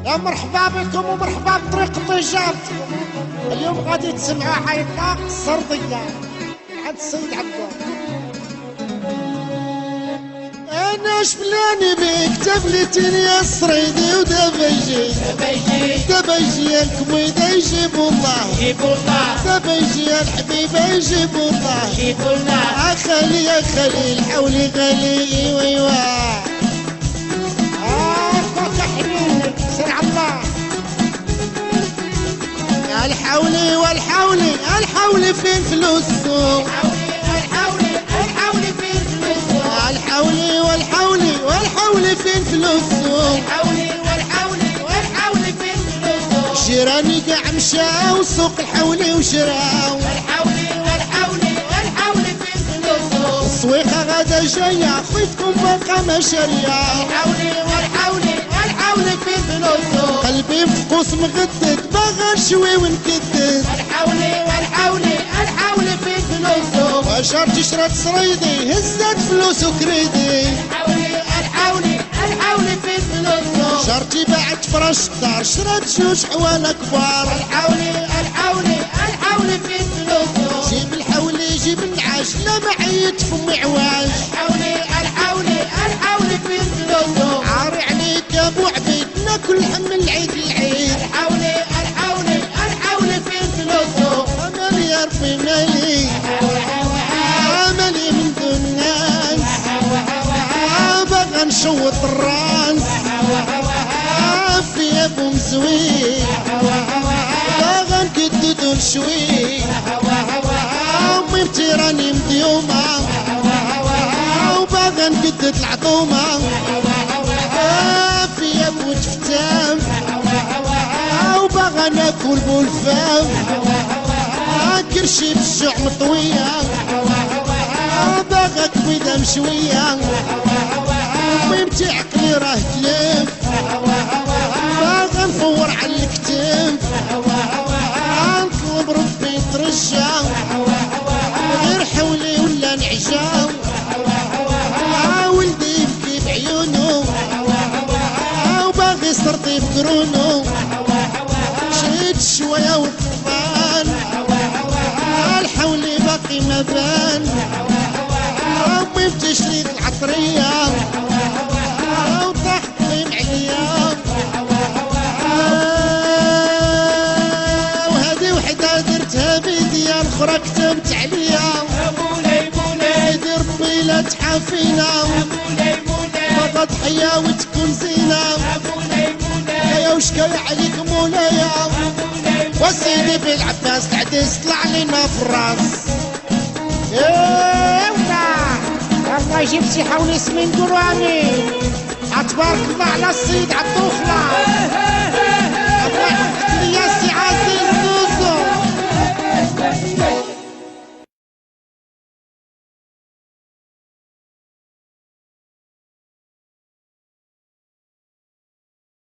يا مرحبا بكم ومرحبا بطريق تجارتكم. اليوم غادي تسمعوا حيطة السردية عند السيد عبدو. انا شبلاني بيك تبليتني يا الصريدي ودابا يجي الكويدة يجيبوا الله دابا يجي الحبيبة يجيبوا الله يا خالي يا خالي الحولي غالي ويوا سرع الله يا الحولي والحولي الحولي فين فلوسه الحولي فين فلوسه الحولي والحولي فين فلوسه والحولي فين فلوسه جيراني كاع مشاو سوق الحولي وشراو والحولي فين فلوسه السويقة غدا جاية خويتكم باقا ما شارية والحولي فين فلوسه قلبي مفقوس مغدد باغا نشوي ونكدد والحولي فين فلوسه وشرتي شرات صريدي هزت فلوس وكريدي الحولي فين فلوسه شرتي باعت فراش الدار شرات جوج حواله كبار الحولي فين فلوسه جيب الحولي جيب النعاش لا معيط فمي عواج الحولي فين فلوسه عاري عليك يا ابو عبيد ناكل هم العيد الحولي فين فلوسه امالي يا ربي مالي امالي من دون الناس باغا نشوط الراس في ابو مزوي باغا نكدد ونشوي امي متيراني مديومه وباغا نكدد العظومه في ابو تفتام وباغا ناكل بولفام كرشي بالجوع مطويه باغا كبيده مشويه ميمتي عقلي راه تلف باغا نفور على الكتف نطلب ربي يترجى غير حولي ولا نعجا ولدي يبكي بعيونو وباغي يسرطي بقرونو شريت شويه والطفان الحولي باقي ما بان امي بتشريك العطريه وطاحت لي معليا وهذه وحده درتها بيديا الاخرى كتبت عليا سيدي ربي لا تحافينا بغا ضحيه وتكون زينه يا وشكاية عليك مولايا وسيدي بالعباس العديس طلع لينا في الراس يلا جبتي حولي اسمي نقولوا امين تبارك الله على السيد عبدو خلاص.